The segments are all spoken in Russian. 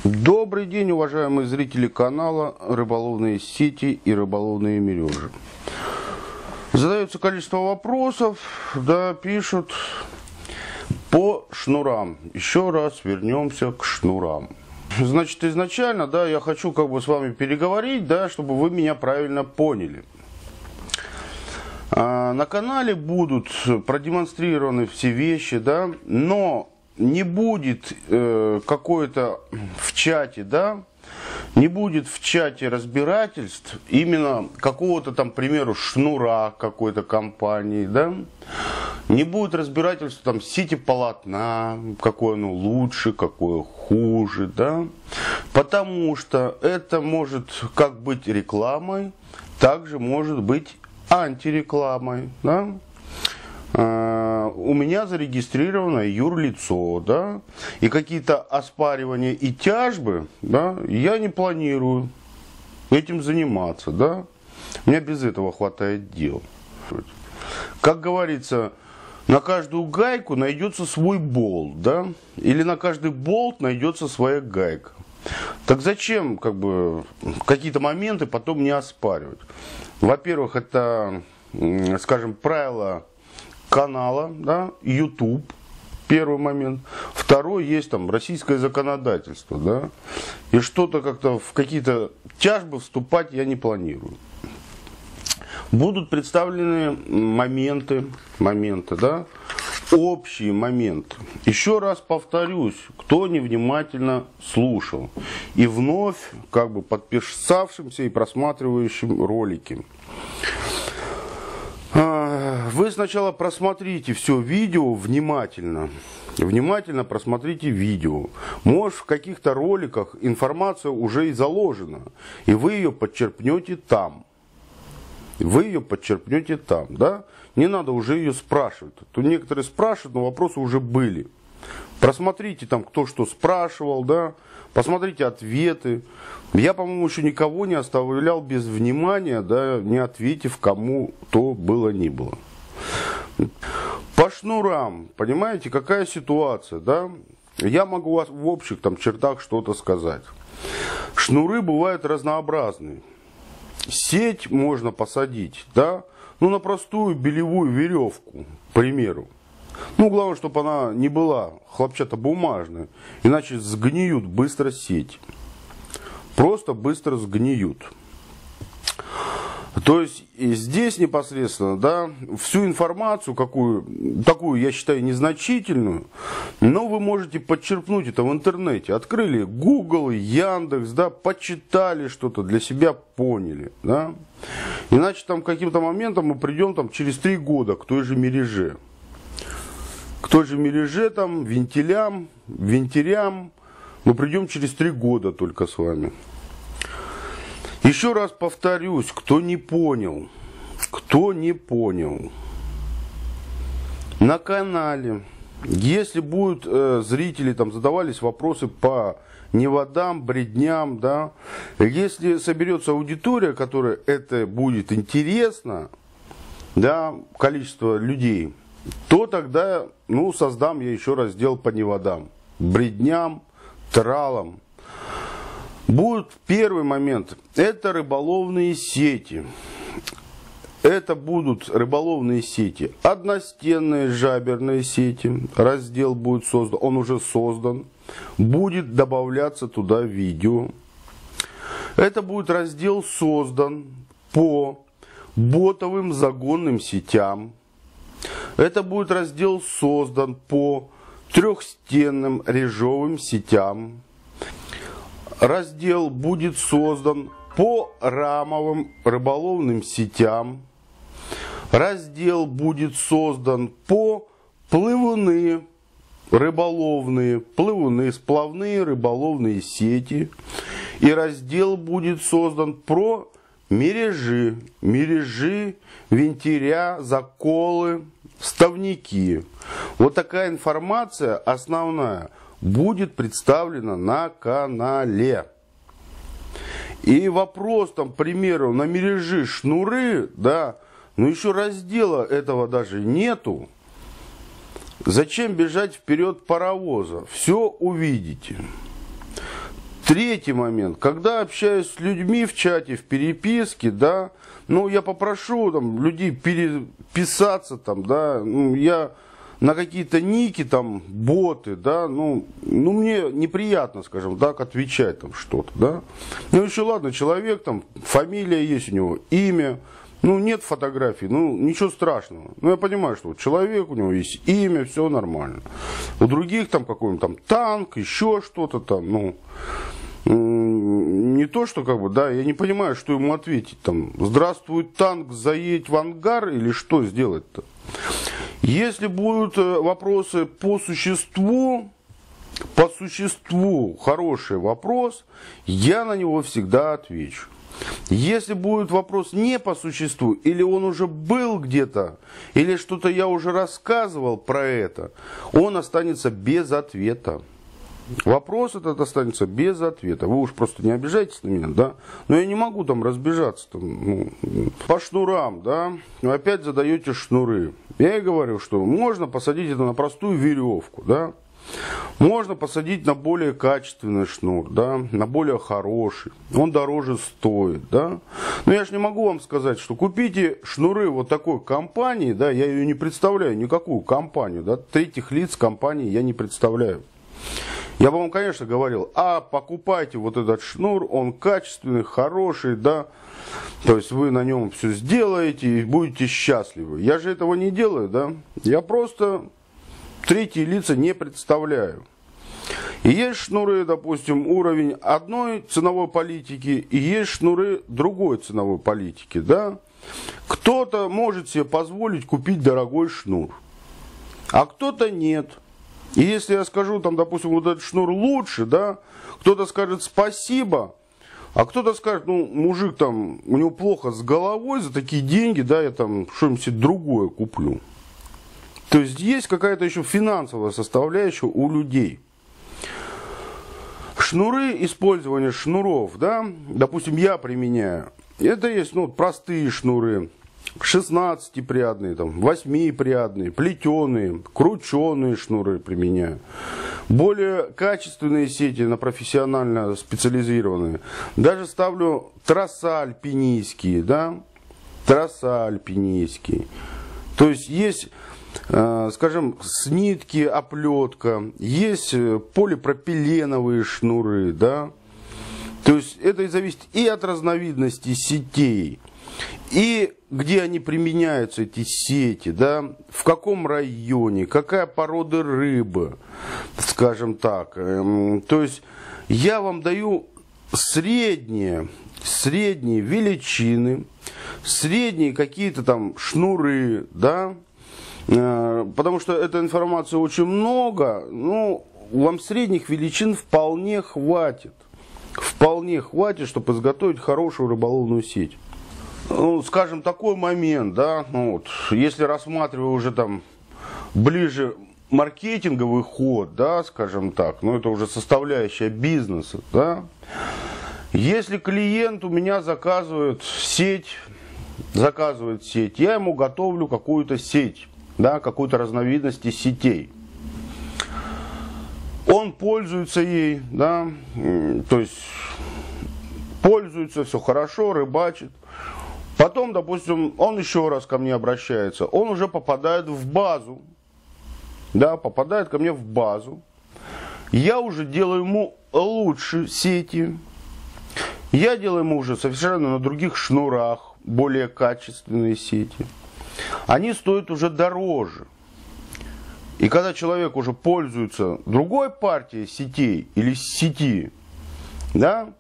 Добрый день, уважаемые зрители канала «Рыболовные сети и рыболовные мережи». Задается количество вопросов, да, пишут по шнурам. Еще раз вернемся к шнурам. Значит, изначально, да, я хочу с вами переговорить, да, чтобы вы меня правильно поняли. На канале будут продемонстрированы все вещи, да, но не будет какой-то в чате, да, не будет в чате разбирательств именно какого-то там, к примеру, шнура какой-то компании, да, не будет разбирательств там сети полотна, какое оно лучше, какое хуже, да, потому что это может как быть рекламой, также может быть антирекламой, да. У меня зарегистрировано юрлицо, да, и какие-то оспаривания и тяжбы, да, я не планирую этим заниматься, да, у меня без этого хватает дел. Как говорится, на каждую гайку найдется свой болт, да, или на каждый болт найдется своя гайка. Так зачем, какие-то моменты потом не оспаривать? Во-первых, это, скажем, правило канала, да, YouTube, первый момент. Второй, есть там российское законодательство, да, и что-то как-то в какие-то тяжбы вступать я не планирую. Будут представлены моменты, да, общие моменты. Еще раз повторюсь, кто невнимательно слушал, и вновь подписавшимся и просматривающим ролики. Вы сначала просмотрите все видео внимательно. Внимательно просмотрите видео. Может, в каких-то роликах информация уже и заложена, и вы ее подчерпнете там. Да? Не надо уже ее спрашивать. Тут некоторые спрашивают, но вопросы уже были. Просмотрите там, кто что спрашивал, да? Посмотрите ответы. Я, по-моему, еще никого не оставлял без внимания, да, не ответив кому то было ни было. По шнурам, понимаете, какая ситуация, да? Я могу вас в общих чертах что-то сказать. Шнуры бывают разнообразные. Сеть можно посадить, да, на простую белевую веревку, к примеру. Главное, чтобы она не была хлопчатобумажная, иначе сгниют быстро сети. Просто быстро сгниют. То есть здесь непосредственно, да, всю информацию, такую я считаю незначительную, но вы можете подчерпнуть это в интернете. Открыли Google, Яндекс, да, почитали что-то, для себя поняли, да. Иначе каким-то моментом мы придем через 3 года к той же мереже. К той же мереже, вентилям, мы придем через 3 года только с вами. Еще раз повторюсь, кто не понял, на канале, если будут зрители, задавались вопросы по неводам, бредням, да, если соберется аудитория, которой это будет интересно, да, количество людей, то тогда, создам я еще раздел по неводам, бредням, тралам. Будет первый момент, это рыболовные сети. Это будут рыболовные сети, одностенные жаберные сети. Раздел будет создан, он уже создан. Будет добавляться туда видео. Это будет раздел создан по ботовым загонным сетям. Это будет раздел создан по трехстенным режовым сетям. Раздел будет создан по рамовым рыболовным сетям. Раздел будет создан по плывуны рыболовные, сплавные рыболовные сети. И раздел будет создан про мережи, винтиря, заколы, ставники. Вот такая информация основная будет представлена на канале. И вопрос, к примеру, на мережи шнуры, да, еще раздела этого даже нету. Зачем бежать вперед паровоза? Все увидите. Третий момент. Когда общаюсь с людьми в чате, в переписке, да, ну, я попрошу там людей переписаться там, да, ну, я на какие-то ники, там, боты, да, ну, мне неприятно, скажем так, отвечать там что-то, да. Ну, еще ладно, человек, там, фамилия есть у него, имя, ну, нет фотографий, ну, ничего страшного. Ну, я понимаю, что вот человек, у него есть имя, все нормально. У других там какой-нибудь там танк, еще что-то там, ну, не то, что как бы, да, я не понимаю, что ему ответить там. Здравствуй, танк, заедь в ангар или что сделать-то? Если будут вопросы по существу, хороший вопрос, я на него всегда отвечу. Если будет вопрос не по существу, или он уже был где-то, или что-то я уже рассказывал про это, он останется без ответа. Вопрос этот останется без ответа. Вы уж просто не обижайтесь на меня, да? Но я не могу там разбежаться там, ну, по шнурам, да? Вы опять задаете шнуры. Я и говорю, что можно посадить это на простую веревку, да? Можно посадить на более качественный шнур, да? На более хороший. Он дороже стоит, да? Но я же не могу вам сказать, что купите шнуры вот такой компании, да? Я ее не представляю, никакую компанию, да? Третьих лиц компании я не представляю. Я бы вам, конечно, говорил, покупайте вот этот шнур, он качественный, хороший, да, то есть вы на нем все сделаете и будете счастливы. Я же этого не делаю, да, я просто третьи лица не представляю. И есть шнуры, допустим, уровень одной ценовой политики, и есть шнуры другой ценовой политики, да. Кто-то может себе позволить купить дорогой шнур, а кто-то нет. И если я скажу, там, допустим, вот этот шнур лучше, да, кто-то скажет спасибо, а кто-то скажет, ну, мужик там, у него плохо с головой, за такие деньги, да, я там что-нибудь другое куплю. То есть есть какая-то еще финансовая составляющая у людей. Шнуры, использование шнуров, да, допустим, я применяю, это есть, ну, простые шнуры. 16-прядные, там, 8-прядные, плетеные, крученые шнуры применяю. Более качественные сети, на профессионально специализированные. Даже ставлю троса альпинистские, да, троса альпинистские. То есть есть, скажем, с нитки оплетка, есть полипропиленовые шнуры, да. То есть это и зависит и от разновидности сетей, и где они применяются, эти сети, да, в каком районе, какая порода рыбы, скажем так. То есть я вам даю средние величины, средние какие-то там шнуры, да, потому что этой информации очень много, ну, вам средних величин вполне хватит. Вполне хватит, чтобы изготовить хорошую рыболовную сеть. Ну, скажем, такой момент, да, ну, вот, если рассматривая уже там ближе маркетинговый ход, да, скажем так, ну, это уже составляющая бизнеса, да, если клиент у меня заказывает сеть, я ему готовлю какую-то сеть, да, какую-то разновидность сетей. Он пользуется ей, да, то есть пользуется, все хорошо, рыбачит. Потом, допустим, он еще раз ко мне обращается, он уже попадает в базу, да, попадает ко мне в базу. Я уже делаю ему лучше сети, я делаю ему уже совершенно на других шнурах более качественные сети. Они стоят уже дороже. И когда человек уже пользуется другой партией сетей или сети, да,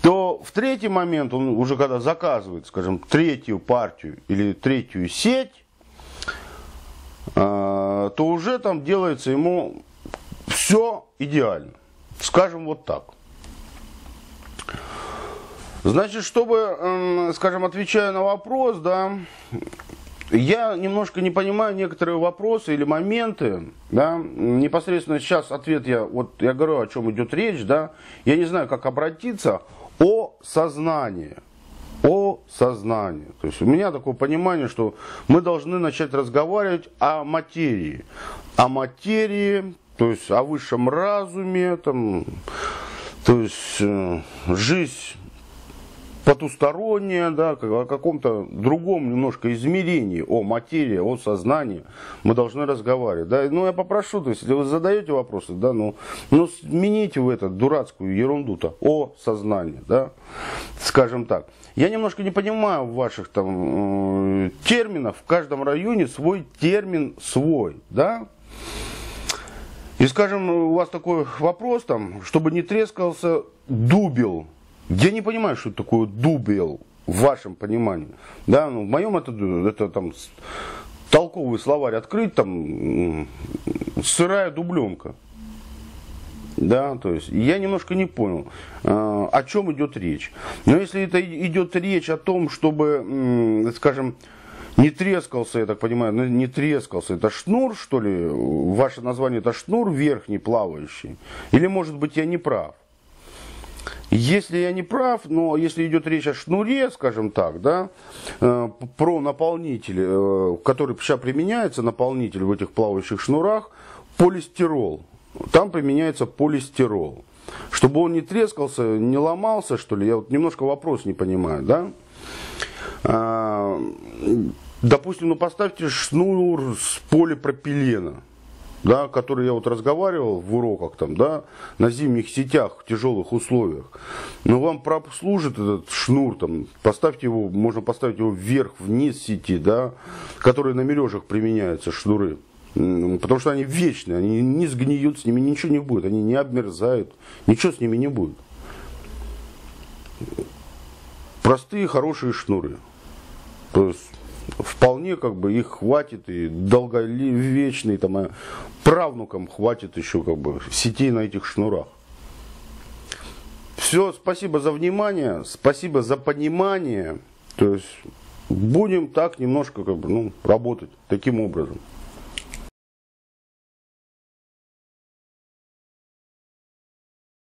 то в третий момент, он уже когда заказывает, скажем, третью партию или третью сеть, то уже там делается ему все идеально. Скажем вот так. Значит, чтобы, скажем, отвечая на вопрос, да, я немножко не понимаю некоторые вопросы или моменты, да, непосредственно сейчас ответ я говорю, о чем идет речь, да, я не знаю, как обратиться, о сознании, то есть у меня такое понимание, что мы должны начать разговаривать о материи, то есть о высшем разуме, там, То есть жизнь потусторонняя, да, о каком-то другом немножко измерении, о материи, о сознании мы должны разговаривать. Да. Ну, я попрошу, то есть, если вы задаете вопросы, да, ну смените в эту дурацкую ерунду-то о сознании, да, скажем так. Я немножко не понимаю ваших там терминов, в каждом районе свой термин свой, да. И, скажем, у вас такой вопрос, там, чтобы не трескался дубел. Я не понимаю, что это такое дубел в вашем понимании. Да, ну, в моем это там толковый словарь открыть, там сырая дубленка. Да, то есть я немножко не понял, о чем идет речь. Но если это идет речь о том, чтобы, скажем, не трескался, я так понимаю, не трескался, это шнур, что ли? Ваше название это шнур верхний плавающий? Или, может быть, я не прав? Если я не прав, но если идет речь о шнуре, скажем так, да, про наполнитель, который сейчас применяется, наполнитель в этих плавающих шнурах, полистирол. Там применяется полистирол. Чтобы он не трескался, не ломался, что ли, я вот немножко вопрос не понимаю, да. Допустим, ну поставьте шнур с полипропилена. Да, который я вот разговаривал в уроках там, да, на зимних сетях в тяжелых условиях. Но вам прослужит этот шнур, там, поставьте его, можно поставить его вверх, вниз сети, да, которые на мережах применяются, шнуры. Потому что они вечные, они не сгниют, с ними ничего не будет, они не обмерзают, ничего с ними не будет. Простые, хорошие шнуры. То есть вполне как бы их хватит и долговечный, там, правнукам хватит еще как бы сетей на этих шнурах. Все, спасибо за внимание, спасибо за понимание. То есть будем так немножко как бы, ну, работать таким образом.